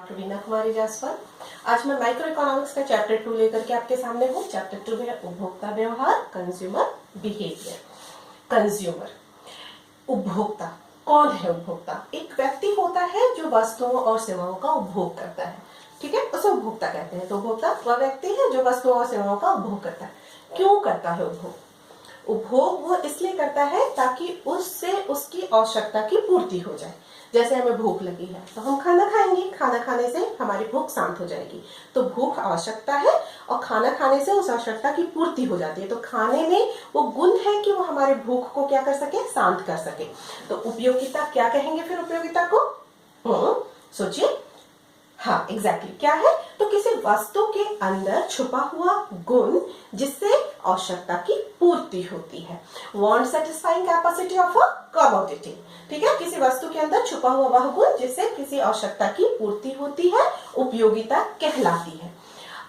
Doctor Veena कुमारी जासवाल। आज मैं micro economics का चैप्टर 2 लेकर के आपके सामने हूँ। चैप्टर 2 है उपभोक्ता व्यवहार, कंज्यूमर बिहेवियर। कंज्यूमर, उपभोक्ता कौन है? उपभोक्ता एक व्यक्ति होता है जो वस्तुओं और सेवाओं का उपभोग करता है, ठीक है, उसे उपभोक्ता कहते हैं। तो उपभोक्ता वह व्यक्ति है जो वस्तुओं और सेवाओं का उपभोग करता है। क्यों करता है उपभोग? उपभोग वो इसलिए करता है ताकि उससे उसकी आवश्यकता की पूर्ति हो जाए। जैसे हमें भूख लगी है तो हम खाना खाएंगे, खाना खाने से हमारी भूख शांत हो जाएगी। तो भूख आवश्यकता है और खाना खाने से उस आवश्यकता की पूर्ति हो जाती है। तो खाने में वो गुण है कि वो हमारे भूख को क्या कर सके, शांत कर सके। तो उपयोगिता क्या कहेंगे फिर उपयोगिता को? सोचिए। हाँ, एग्जैक्टली क्या है? तो किसी वस्तु के अंदर छुपा हुआ गुण जिससे आवश्यकता की पूर्ति होती है। Want satisfying capacity of a commodity, ठीक है, किसी वस्तु के अंदर छुपा हुआ वह गुण जिससे किसी आवश्यकता की पूर्ति होती है, उपयोगिता कहलाती है।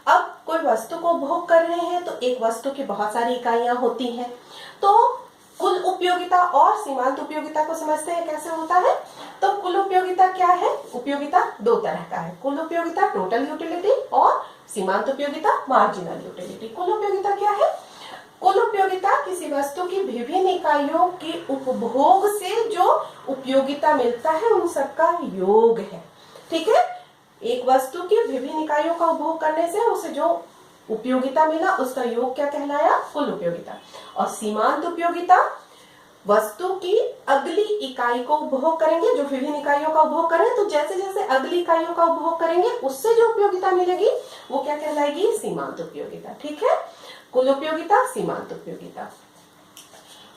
अब कोई वस्तु को उपभोग कर रहे हैं तो एक वस्तु की बहुत सारी इकाइयां होती हैं। तो कुल उपयोगिता और सीमांत उपयोगिता को समझते हैं कैसे होता है। तो कुल उपयोगिता क्या है? उपयोगिता दो तरह का है, कुल उपयोगिता टोटल यूटिलिटी और सीमांत उपयोगिता मार्जिनल यूटिलिटी। कुल उपयोगिता क्या है? कुल उपयोगिता किसी वस्तु की विभिन्न इकाइयों के उपभोग से जो उपयोगिता मिलता है उन सबका योग है, ठीक है। एक वस्तु की विभिन्न इकाइयों का उपभोग करने से उसे जो उपयोगिता मिला उसका योग क्या कहलाया? कुल उपयोगिता। और सीमांत उपयोगिता वस्तु की अगली इकाई को उपभोग करेंगे, जो विभिन्न इकाइयों का उपभोग करें, तो जैसे जैसे अगली इकाइयों का उपभोग करेंगे उससे जो उपयोगिता मिलेगी वो क्या कहलाएगी? सीमांत उपयोगिता, ठीक है। कुल उपयोगिता, सीमांत उपयोगिता।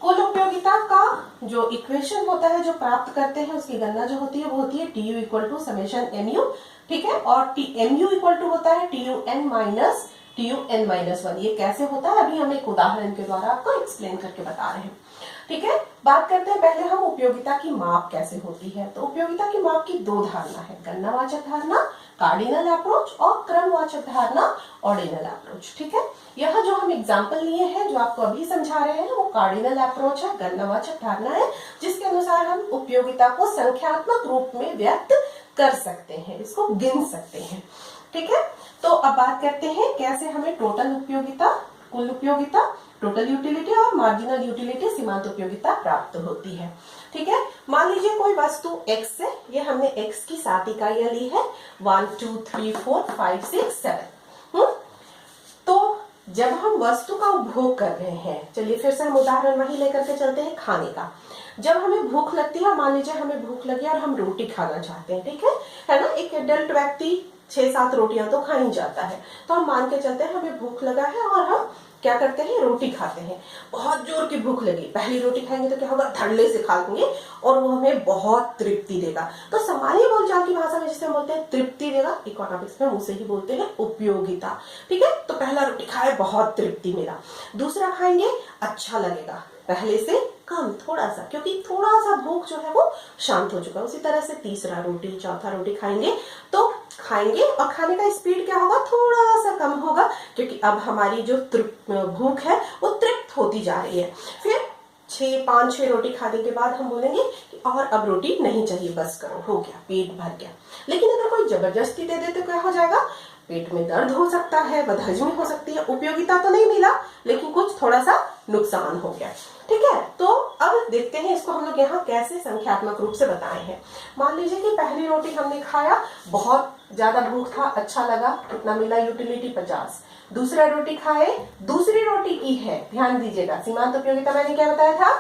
कुल उपयोगिता का जो इक्वेशन होता है, जो प्राप्त करते हैं, उसकी गणना जो होती है वो होती है TU equal to summation MU, ठीक है। और MU इक्वल टू होता है TUN माइनस TUN-1। ये कैसे होता है अभी हम एक उदाहरण के द्वारा आपको एक्सप्लेन करके बता रहे हैं, ठीक है। बात करते हैं पहले हम उपयोगिता की माप कैसे होती है। तो उपयोगिता की माप की दो धारणा है, गणनावाचक धारणा कार्डिनल अप्रोच और क्रमवाचक धारणा ऑर्डिनल अप्रोच, ठीक है। यह जो हम एग्जाम्पल लिए हैं, जो आपको अभी समझा रहे हैं, वो कार्डिनल अप्रोच है, गणनावाचक धारणा है, जिसके अनुसार हम उपयोगिता को संख्यात्मक रूप में व्यक्त कर सकते हैं, इसको गिन सकते हैं, ठीक है। तो अब बात करते हैं कैसे हमें टोटल उपयोगिता, कुल उपयोगिता, टोटल यूटिलिटी और मार्जिनल यूटिलिटी, सीमांत उपयोगिता प्राप्त होती है, ठीक है। मान लीजिए कोई वस्तु X है, ये हमने X की 7 इकाइयां ली है, 1 2 3 4 5 6 7। तो जब हम वस्तु का उपभोग कर रहे हैं, चलिए फिर से हम उदाहरण वही लेकर के चलते हैं खाने का। जब हमें भूख लगती है, मान लीजिए हमें भूख लगी और हम रोटी खाना चाहते हैं, ठीक है ना। एक एडल्ट व्यक्ति 6-7 रोटियां तो खा ही जाता है। तो हम मान के चलते हैं हमें भूख लगा है और हम क्या करते हैं, रोटी खाते हैं। बहुत जोर की भूख लगी, पहली रोटी खाएंगे तो क्या होगा, धड़ल्ले से खाएंगे और वो हमें बहुत तृप्ति देगा। तो सामान्य बोलचाल की भाषा में जिसे हम बोलते हैं तृप्ति देगा, इकोनॉमिक्स में उसे ही बोलते हैं उपयोगिता, ठीक है। तो पहला रोटी खाए, बहुत तृप्ति मिला। दूसरा खाएंगे, अच्छा लगेगा, पहले से कम थोड़ा सा, क्योंकि थोड़ा सा भूख जो है वो शांत हो चुका है। उसी तरह से तीसरा रोटी, चौथा रोटी खाएंगे तो खाएंगे और खाने का स्पीड क्या होगा, थोड़ा सा कम होगा, क्योंकि अब हमारी जो भूख है वो तृप्त होती जा रही है। फिर 5-6 रोटी खाने के बाद हम बोलेंगे कि और अब रोटी नहीं चाहिए, बस करो, हो गया, पेट भर गया। लेकिन अगर कोई जबरदस्ती दे दे तो क्या हो जाएगा, पेट में दर्द हो सकता है, बदहजमी हो सकती है। उपयोगिता तो नहीं मिला लेकिन कुछ थोड़ा सा नुकसान हो गया, ठीक है। तो अब देखते हैं इसको हम लोग यहाँ कैसे संख्यात्मक रूप से बताए हैं। मान लीजिए कि पहली रोटी हमने खाया, बहुत ज्यादा भूख था, अच्छा लगा, कितना मिला, यूटिलिटी 50। दूसरा रोटी खाए, दूसरी रोटी की है, ध्यान दीजिएगा, सीमांत उपयोगिता मैंने क्या बताया था,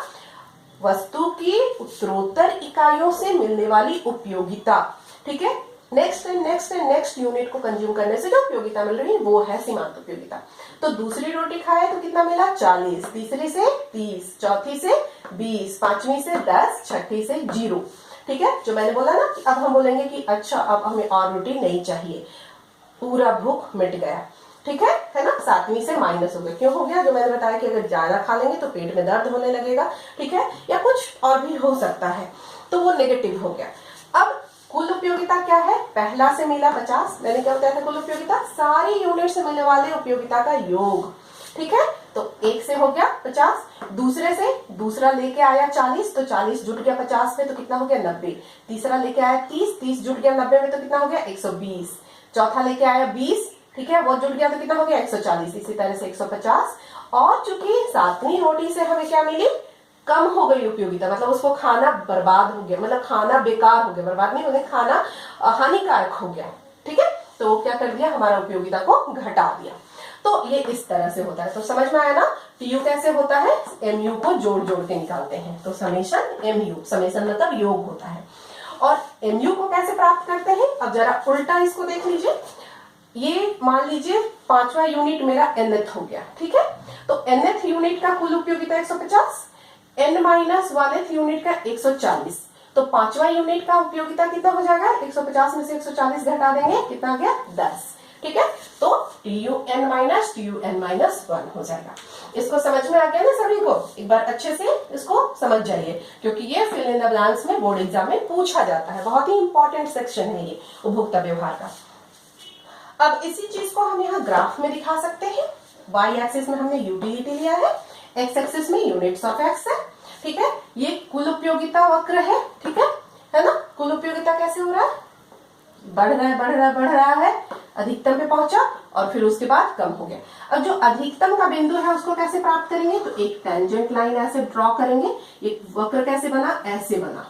वस्तु की उत्तरोत्तर इकाइयों से मिलने वाली उपयोगिता, ठीक है। नेक्स्ट यूनिट को कंज्यूम करने से जो उपयोगिता मिल रही है वो है सीमांत उपयोगिता। तो दूसरी रोटी खाए तो कितना मिला, 40, तीसरी से 30, चौथी से 20, पांचवी से 10, छठी से 0, ठीक है। जो मैंने बोला ना कि अब हम बोलेंगे कि अच्छा अब हमें और रोटी नहीं चाहिए, पूरा भूख मिट गया, ठीक है ना। 7वीं से माइनस हो गया, क्यों हो गया, जो मैंने बताया कि अगर ज्यादा खा लेंगे तो पेट में दर्द होने लगेगा, ठीक है, या कुछ और भी हो सकता है, तो वो नेगेटिव हो गया। अब कुल उपयोगिता क्या है, पहला से मिला 50, मैंने क्या बताया था, कुल उपयोगिता सारी यूनिट से मिलने वाले उपयोगिता का योग, ठीक है। तो एक से हो गया 50, दूसरे से दूसरा लेके आया 40, तो 40 जुट गया 50 में, तो कितना हो गया 90। तीसरा लेके आया 30, 30 जुट गया 90 में, तो कितना हो गया 120। चौथा लेके आया 20, ठीक है, वो जुट गया तो कितना हो गया 140। इसी तरह से 150। और चूंकि सातवीं रोटी से हमें क्या मिली, कम हो गई उपयोगिता, मतलब उसको खाना बर्बाद हो गया, मतलब खाना बेकार हो गया, बर्बाद नहीं हो गया, खाना हानिकारक हो गया, ठीक है। तो क्या कर दिया, हमारा उपयोगिता को घटा दिया। तो ये इस तरह से होता है। तो समझ में आया ना, टीयू कैसे होता है, एमयू को जोड़ जोड़ के निकालते हैं। तो समेशन एमयू, समेशन मतलब योग होता है। और एमयू को कैसे प्राप्त करते हैं, अब जरा उल्टा इसको देख लीजिए। ये मान लीजिए पांचवा यूनिट मेरा nth हो गया, ठीक है। तो nth यूनिट का कुल उपयोगिता 150, n माइनस 1th यूनिट का 140, तो पांचवा यूनिट का उपयोगिता कितना हो जाएगा, 150 में से 140 घटा देंगे, कितना गया 10, ठीक है। तो TUN माइनस TUN माइनस 1 हो जाएगा। इसको समझ में आ गया ना सभी को, एक बार अच्छे से इसको समझ जाइए, क्योंकि ये फिल इन द ब्लैंक्स में बोर्ड एग्जाम में पूछा जाता है। बहुत ही इंपॉर्टेंट सेक्शन है ये उपभोक्ता व्यवहार का। अब इसी चीज को हम यहाँ ग्राफ में दिखा सकते हैं। वाई एक्सिस में हमने यूटिलिटी लिया है, एक्स एक्सिस में यूनिट्स ऑफ एक्स है, ठीक है। ये कुल उपयोगिता वक्र है, ठीक है ना। कुल उपयोगिता कैसे हो रहा है, बढ़ रहा है बढ़ रहा है बढ़ रहा है, अधिकतम पे पहुंचा और फिर उसके बाद कम हो गया। अब जो अधिकतम का बिंदु है उसको कैसे प्राप्त करेंगे, तो एक टेंजेंट लाइन ऐसे ड्रॉ करेंगे। एक वक्र कैसे बना, ऐसे बना,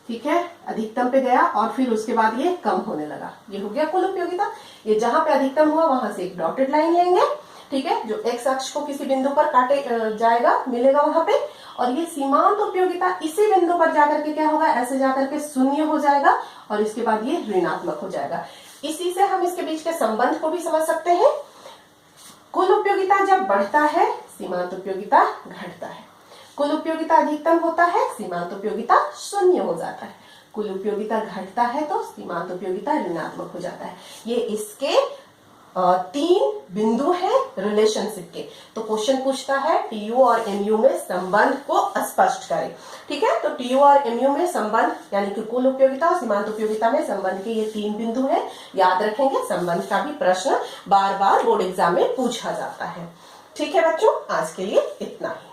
ठीक है। अधिकतम पे गया और फिर उसके बाद ये कम होने लगा, ये हो गया कुल उपयोगिता। ये जहां पे अधिकतम हुआ वहां से एक डॉटेड लाइन लेंगे, ठीक है, जो एक्स अक्ष को किसी बिंदु पर काटे जाएगा, मिलेगा वहां पे। और ये सीमांत उपयोगिता इसी बिंदु पर जाकर के क्या होगा, ऐसे जाकर के शून्य हो जाएगा और इसके बाद ये ऋणात्मक हो जाएगा। इसी से हम इसके बीच के संबंध को भी समझ सकते हैं। कुल उपयोगिता जब बढ़ता है, सीमांत उपयोगिता घटता है। कुल उपयोगिता अधिकतम होता है, सीमांत उपयोगिता शून्य हो जाता है। कुल उपयोगिता घटता है तो सीमांत उपयोगिता ऋणात्मक हो जाता है। ये इसके 3 बिंदु हैं रिलेशनशिप के। तो क्वेश्चन पूछता है टीयू और एमयू में संबंध को स्पष्ट करें, ठीक है। तो टीयू और एमयू में संबंध यानी कि कुल उपयोगिता और सीमांत उपयोगिता में संबंध के ये 3 बिंदु हैं, याद रखेंगे। संबंध का भी प्रश्न बार बार बोर्ड एग्जाम में पूछा जाता है, ठीक है बच्चों। आज के लिए इतना ही।